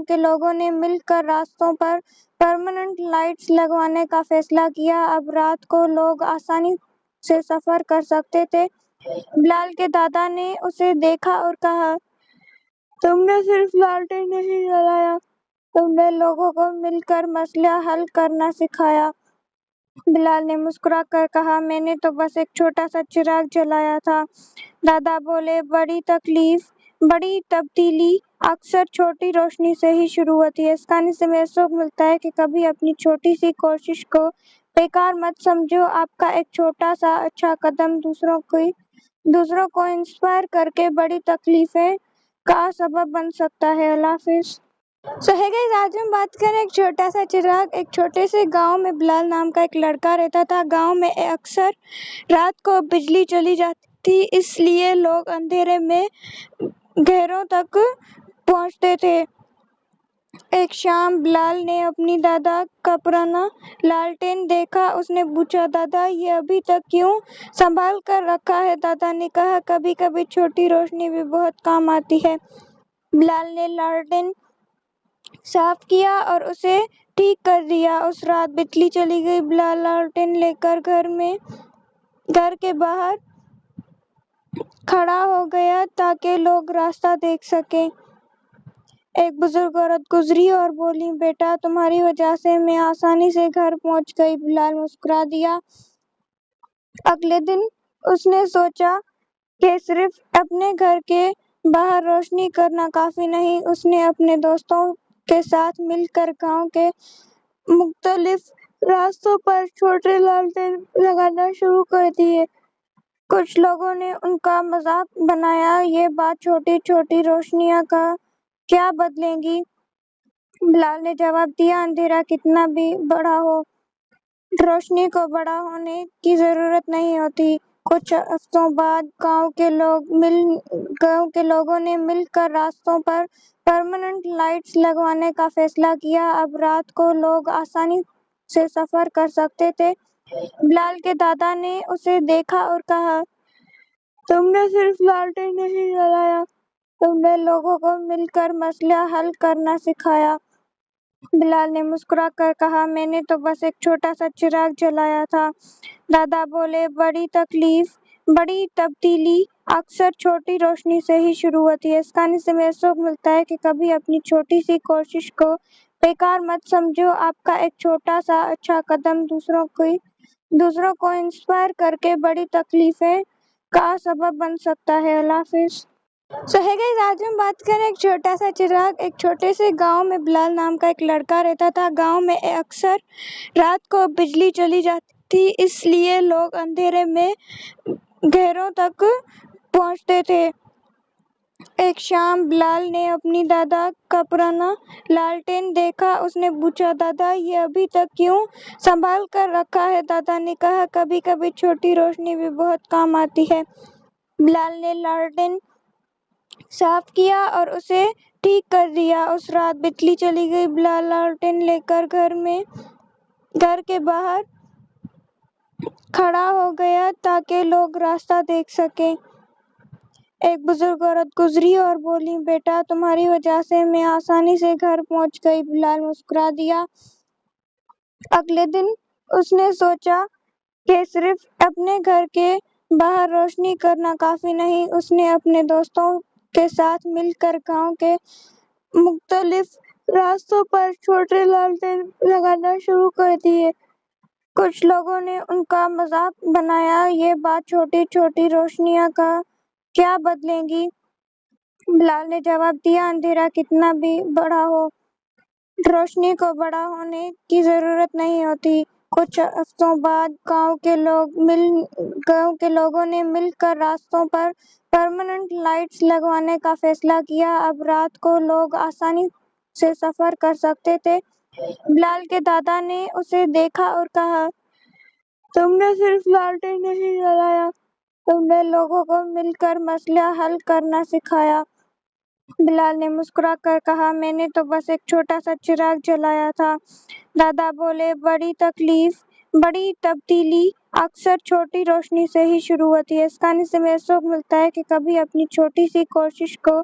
के लोगों ने मिलकर रास्तों पर परमानेंट लाइट्स लगवाने का फैसला किया। अब रात को लोग आसानी से सफर कर सकते थे। बिलाल के दादा ने उसे देखा और कहा, तुमने सिर्फ लालटेन नहीं जलाया, तुमने लोगों को मिलकर मसला हल करना सिखाया। बिलाल ने मुस्कुराकर कहा, मैंने तो बस एक छोटा सा चिराग जलाया था। दादा बोले, बड़ी तब्दीली अक्सर छोटी रोशनी से ही शुरू होती है। इस कहानी से हमें सबक मिलता है कि कभी अपनी छोटी सी कोशिश को बेकार मत समझो। आपका एक छोटा सा अच्छा कदम दूसरों को इंस्पायर करके बड़ी तकलीफें का सबब बन सकता है। अल्लाह हाफिज। सो है गाइस, आज हम बात करें एक छोटा सा चिराग। एक छोटे से गांव में बिलाल नाम का एक लड़का रहता था। गांव में अक्सर रात को बिजली चली जाती थी, इसलिए लोग अंधेरे में घरों तक पहुंचते थे। एक शाम बिलाल ने अपनी दादा का पुराना लालटेन देखा। उसने पूछा, दादा ये अभी तक क्यों संभाल कर रखा है? दादा ने कहा, कभी कभी छोटी रोशनी भी बहुत काम आती है। बिलाल ने लालटेन साफ किया और उसे ठीक कर दिया। उस रात बिजली चली गई। बिलाल लालटेन लेकर घर के बाहर खड़ा हो गया ताकि लोग रास्ता देख सकें। एक बुजुर्ग औरत गुजरी और बोली, बेटा तुम्हारी वजह से मैं आसानी से घर पहुंच गई। बिलाल मुस्कुरा दिया। अगले दिन उसने सोचा कि सिर्फ अपने घर के बाहर रोशनी करना काफी नहीं। उसने अपने दोस्तों के साथ मिलकर गांव के मुख्तलिफ रास्तों पर छोटे लालटेन लगाना शुरू कर दिए। कुछ लोगों ने उनका मजाक बनाया, ये बात छोटी छोटी रोशनियां का क्या बदलेंगी। बिलाल ने जवाब दिया, अंधेरा कितना भी बड़ा हो, रोशनी को बड़ा होने की जरूरत नहीं होती। कुछ हफ्तों बाद गांव के लोगों ने मिलकर रास्तों पर परमानेंट लाइट्स लगवाने का फैसला किया। अब रात को लोग आसानी से सफर कर सकते थे। बिलाल के दादा ने उसे देखा और कहा, तुमने सिर्फ लालटेन नहीं जलाया, तुमने लोगों को मिलकर मसला हल करना सिखाया। बिलाल ने मुस्कुराकर कहा, मैंने तो बस एक छोटा सा चिराग जलाया था। दादा बोले, बड़ी तब्दीली अक्सर छोटी रोशनी से ही शुरू होती है। इस कहानी से हमें सीख मिलता है कि कभी अपनी छोटी सी कोशिश को बेकार मत समझो। आपका एक छोटा सा अच्छा कदम दूसरों को इंस्पायर करके बड़ी तकलीफें का सबब बन सकता है। अल्लाह हाफिज। सो है गाइस, आज हम बात करें एक छोटा सा चिराग। एक छोटे से गांव में बिलाल नाम का एक लड़का रहता था। गांव में अक्सर रात को बिजली चली जाती थी, इसलिए लोग अंधेरे में घरों तक पहुंचते थे। एक शाम बिलाल ने अपनी दादा का पुराना लालटेन देखा। उसने पूछा, दादा ये अभी तक क्यों संभाल कर रखा है? दादा ने कहा, कभी कभी छोटी रोशनी भी बहुत काम आती है। बिलाल ने लालटेन साफ किया और उसे ठीक कर दिया। उस रात बिजली चली गई। बिलाल लालटेन लेकर घर के बाहर खड़ा हो गया ताकि लोग रास्ता देख सकें। एक बुजुर्ग औरत गुजरी और बोली, बेटा तुम्हारी वजह से मैं आसानी से घर पहुंच गई। बिलाल मुस्कुरा दिया। अगले दिन उसने सोचा कि सिर्फ अपने घर के बाहर रोशनी करना काफी नहीं। उसने अपने दोस्तों के साथ मिलकर गांव के मुख्तलिफ रास्तों पर छोटे लालटेन लगाना शुरू कर दिए। कुछ लोगों ने उनका मजाक बनाया, ये बात छोटी छोटी रोशनियां का क्या बदलेंगी। बिलाल ने जवाब दिया, अंधेरा कितना भी बड़ा हो, रोशनी को बड़ा होने की जरूरत नहीं होती। कुछ हफ्तों बाद गांव के लोगों ने मिलकर रास्तों पर परमानेंट लाइट्स लगवाने का फैसला किया। अब रात को लोग आसानी से सफर कर सकते थे। बिलाल के दादा ने उसे देखा और कहा, तुमने सिर्फ लालटेन नहीं जलाया, तुमने लोगों को मिलकर मसला हल करना सिखाया। बिलाल ने मुस्कुरा कर कहा, मैंने तो बस एक छोटा सा चिराग जलाया था। दादा बोले, बड़ी तब्दीली अक्सर छोटी रोशनी से ही शुरू होती है। इस कहानी से हमें सीख मिलता है कि कभी अपनी छोटी सी कोशिश को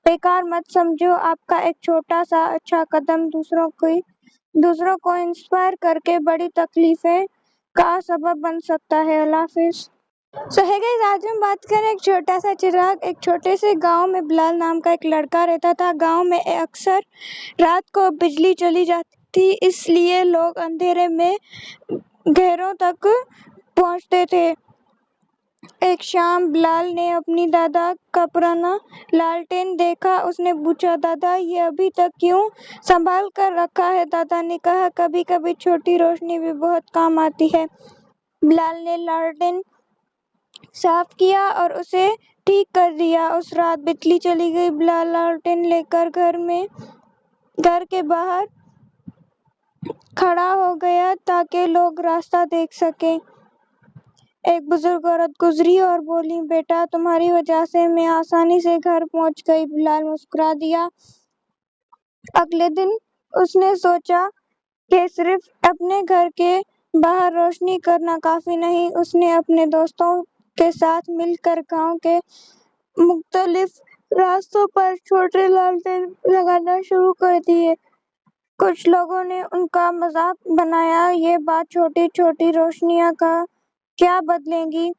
बेकार मत समझो। आपका एक छोटा सा अच्छा कदम दूसरों को इंस्पायर करके बड़ी तकलीफें का सबब बन सकता है। अल्लाह हाफिज। सो है गाइस, आज हम बात करें एक छोटा सा चिराग। एक छोटे से गांव में बिलाल नाम का एक लड़का रहता था। गांव में अक्सर रात को बिजली चली जाती थी, इसलिए लोग अंधेरे में घरों तक पहुंचते थे। एक शाम बिलाल ने अपनी दादा का पुराना लालटेन देखा। उसने पूछा, दादा ये अभी तक क्यों संभाल कर रखा है? दादा ने कहा, कभी कभी छोटी रोशनी भी बहुत काम आती है। बिलाल ने लालटेन साफ किया और उसे ठीक कर दिया। उस रात बिजली चली गई। बिलाल लालटेन लेकर घर के बाहर खड़ा हो गया ताकि लोग रास्ता देख सकें। एक बुजुर्ग औरत गुजरी और बोली, बेटा तुम्हारी वजह से मैं आसानी से घर पहुंच गई। बिलाल मुस्कुरा दिया। अगले दिन उसने सोचा कि सिर्फ अपने घर के बाहर रोशनी करना काफी नहीं। उसने अपने दोस्तों के साथ मिलकर गांव के मुख्तलिफ रास्तों पर छोटे लालटेन लगाना शुरू कर दिए। कुछ लोगों ने उनका मजाक बनाया, ये बात छोटी छोटी रोशनियां का क्या बदलेंगी।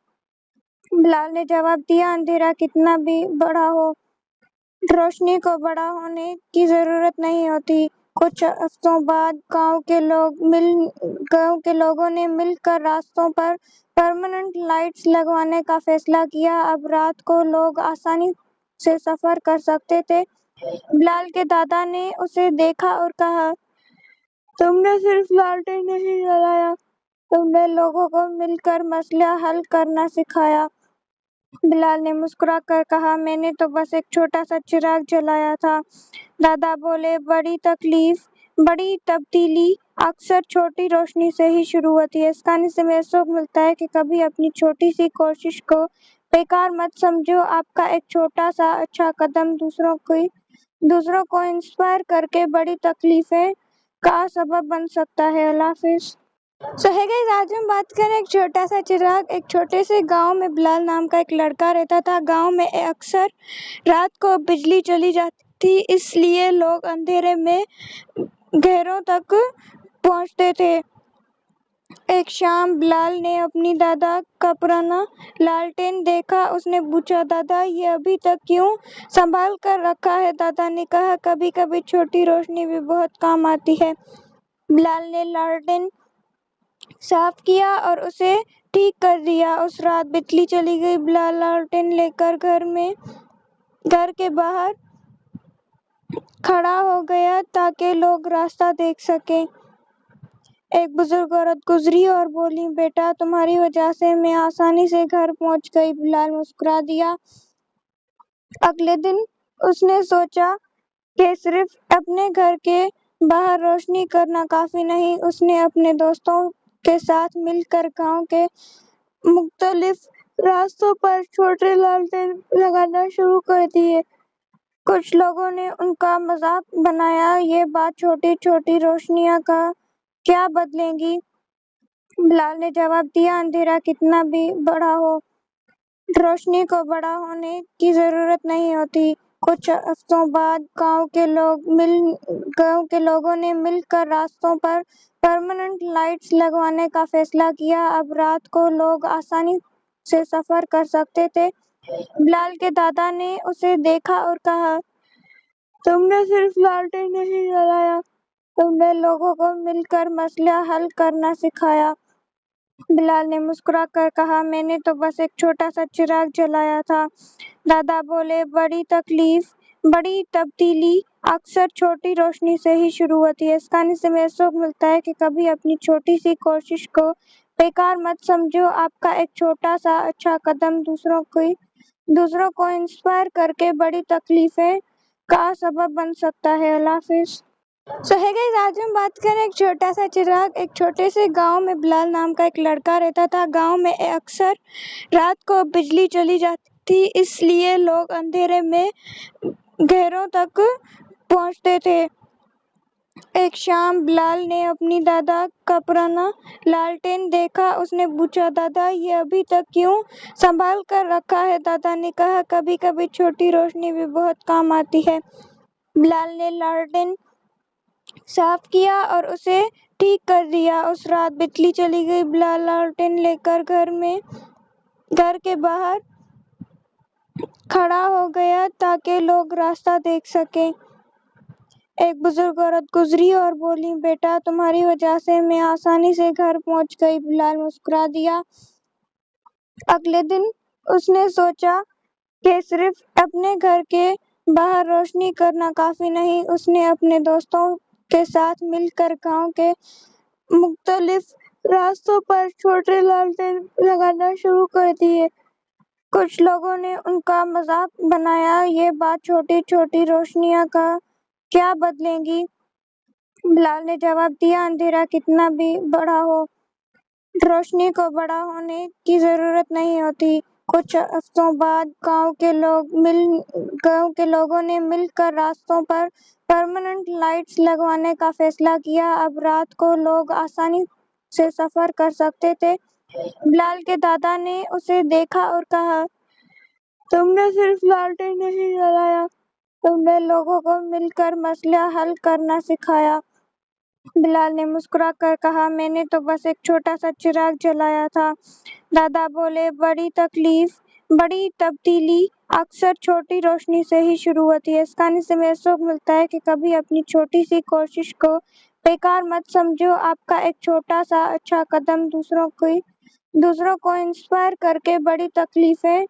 बिलाल ने जवाब दिया, अंधेरा कितना भी बड़ा हो, रोशनी को बड़ा होने की जरूरत नहीं होती। कुछ हफ्तों बाद गांव के लोगों ने मिलकर रास्तों पर परमानेंट लाइट्स लगवाने का फैसला किया। अब रात को लोग आसानी से सफर कर सकते थे। बिलाल के दादा ने उसे देखा और कहा, तुमने सिर्फ लालटेन नहीं जलाया, तुमने लोगों को मिलकर मसला हल करना सिखाया। बिलाल ने मुस्कुरा कर कहा, मैंने तो बस एक छोटा सा चिराग जलाया था। दादा बोले, बड़ी तब्दीली अक्सर छोटी रोशनी से ही शुरू होती है। इस कहानी से हमें सीख मिलता है कि कभी अपनी छोटी सी कोशिश को बेकार मत समझो। आपका एक छोटा सा अच्छा कदम दूसरों को इंस्पायर करके बड़ी तकलीफें का सबब बन सकता है। अल्लाह हाफिज। सो है गाइस, आज हम बात करें एक छोटा सा चिराग। एक छोटे से गांव में बिलाल नाम का एक लड़का रहता था। गांव में अक्सर रात को बिजली चली जाती थी, इसलिए लोग अंधेरे में घरों तक पहुंचते थे। एक शाम बिलाल ने अपनी दादा का पुराना लालटेन देखा। उसने पूछा, दादा ये अभी तक क्यों संभाल कर रखा है? दादा ने कहा, कभी कभी छोटी रोशनी भी बहुत काम आती है। बिलाल ने लालटेन साफ किया और उसे ठीक कर दिया। उस रात बिजली चली गई। बिलाल लालटेन लेकर घर के बाहर खड़ा हो गया ताकि लोग रास्ता देख सकें। एक बुजुर्ग औरत गुजरी और बोली, बेटा तुम्हारी वजह से मैं आसानी से घर पहुंच गई। बिलाल मुस्कुरा दिया। अगले दिन उसने सोचा कि सिर्फ अपने घर के बाहर रोशनी करना काफी नहीं। उसने अपने दोस्तों के साथ मिलकर गांव के मुख्तलिफ रास्तों पर छोटे लालटेन लगाना शुरू कर दिए। कुछ लोगों ने उनका मजाक बनाया, ये बात छोटी छोटी रोशनियां का क्या बदलेंगी। बिलाल ने जवाब दिया, अंधेरा कितना भी बड़ा हो, रोशनी को बड़ा होने की जरूरत नहीं होती। कुछ हफ्तों बाद गांव के लोगों ने मिलकर रास्तों पर परमानेंट लाइट्स लगवाने का फैसला किया। अब रात को लोग आसानी से सफर कर सकते थे। बिलाल के दादा ने उसे देखा और कहा, तुमने सिर्फ लालटेन नहीं जलाया, तुमने लोगों को मिलकर मसला हल करना सिखाया। बिलाल ने मुस्कुरा कर कहा, मैंने तो बस एक छोटा सा चिराग जलाया था। दादा बोले, बड़ी तब्दीली अक्सर छोटी रोशनी से ही शुरू होती है। इस कहानी से हमें सीख मिलता है कि कभी अपनी छोटी सी कोशिश को बेकार मत समझो। आपका एक छोटा सा अच्छा कदम दूसरों को इंस्पायर करके बड़ी तकलीफें का सबब बन सकता है। अल्लाह हाफिज। सो है गाइस, आज हम बात करें एक छोटा सा चिराग। एक छोटे से गांव में बिलाल नाम का एक लड़का रहता था। गांव में अक्सर रात को बिजली चली जाती थी, इसलिए लोग अंधेरे में घरों तक पहुंचते थे। एक शाम बिलाल ने अपनी दादा का पुराना लालटेन देखा। उसने पूछा, दादा ये अभी तक क्यों संभाल कर रखा है? दादा ने कहा, कभी कभी छोटी रोशनी भी बहुत काम आती है। बिलाल ने लालटेन साफ किया और उसे ठीक कर दिया। उस रात बिजली चली गई। बिलाल लालटेन लेकर घर के बाहर खड़ा हो गया ताकि लोग रास्ता देख सकें। एक बुजुर्ग औरत गुजरी और बोली, बेटा तुम्हारी वजह से मैं आसानी से घर पहुंच गई। बिलाल मुस्कुरा दिया। अगले दिन उसने सोचा कि सिर्फ अपने घर के बाहर रोशनी करना काफी नहीं। उसने अपने दोस्तों के साथ मिलकर गांव के मुख्तलिफ रास्तों पर छोटे लालटेन लगाना शुरू कर दिए। कुछ लोगों ने उनका मजाक बनाया, ये बात छोटी छोटी रोशनियां का क्या बदलेंगी। बिलाल ने जवाब दिया, अंधेरा कितना भी बड़ा हो, रोशनी को बड़ा होने की जरूरत नहीं होती। कुछ हफ्तों बाद गांव के लोगों ने मिलकर रास्तों पर परमानेंट लाइट्स लगवाने का फैसला किया। अब रात को लोग आसानी से सफर कर सकते थे। बिलाल के दादा ने उसे देखा और कहा, तुमने सिर्फ लालटेन नहीं जलाया, तुमने लोगों को मिलकर मसला हल करना सिखाया। बिलाल ने मुस्कुरा कर कहा, मैंने तो बस एक छोटा सा चिराग जलाया था। दादा बोले, बड़ी तब्दीली अक्सर छोटी रोशनी से ही शुरू होती है। इस कहानी से हमें सीख मिलता है कि कभी अपनी छोटी सी कोशिश को बेकार मत समझो। आपका एक छोटा सा अच्छा कदम दूसरों को इंस्पायर करके बड़ी तकलीफें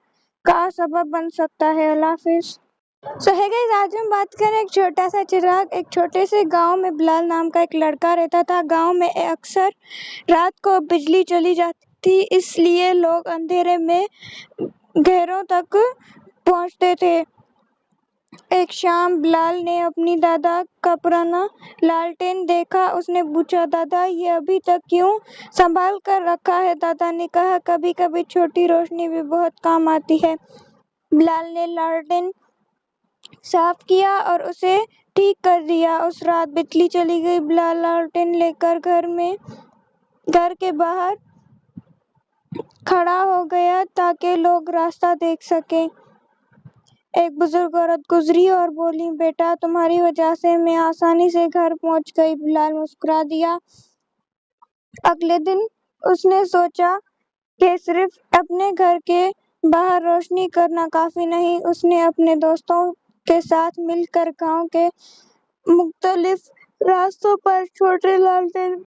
का सबब बन सकता है। अल्लाह हाफिज। सो है गाइस, आज हम बात करें एक छोटा सा चिराग। एक छोटे से गांव में बिलाल नाम का एक लड़का रहता था। गांव में अक्सर रात को बिजली चली जाती थी, इसलिए लोग अंधेरे में घरों तक पहुंचते थे। एक शाम बिलाल ने अपनी दादा का पुराना लालटेन देखा। उसने पूछा, दादा ये अभी तक क्यों संभाल कर रखा है? दादा ने कहा, कभी कभी छोटी रोशनी भी बहुत काम आती है। बिलाल ने लालटेन साफ किया और उसे ठीक कर दिया। उस रात बिजली चली गई। बिलाल लालटेन लेकर घर के बाहर खड़ा हो गया ताकि लोग रास्ता देख सकें। एक बुजुर्ग औरत गुजरी और बोली, बेटा तुम्हारी वजह से मैं आसानी से घर पहुंच गई। बिलाल मुस्कुरा दिया। अगले दिन اس نے سوچا کہ صرف اپنے گھر کے باہر روشنی کرنا کافی نہیں. اس نے اپنے دوستوں کے ساتھ مل کر گاؤں کے مختلف راستوں پر چھوٹے لالٹین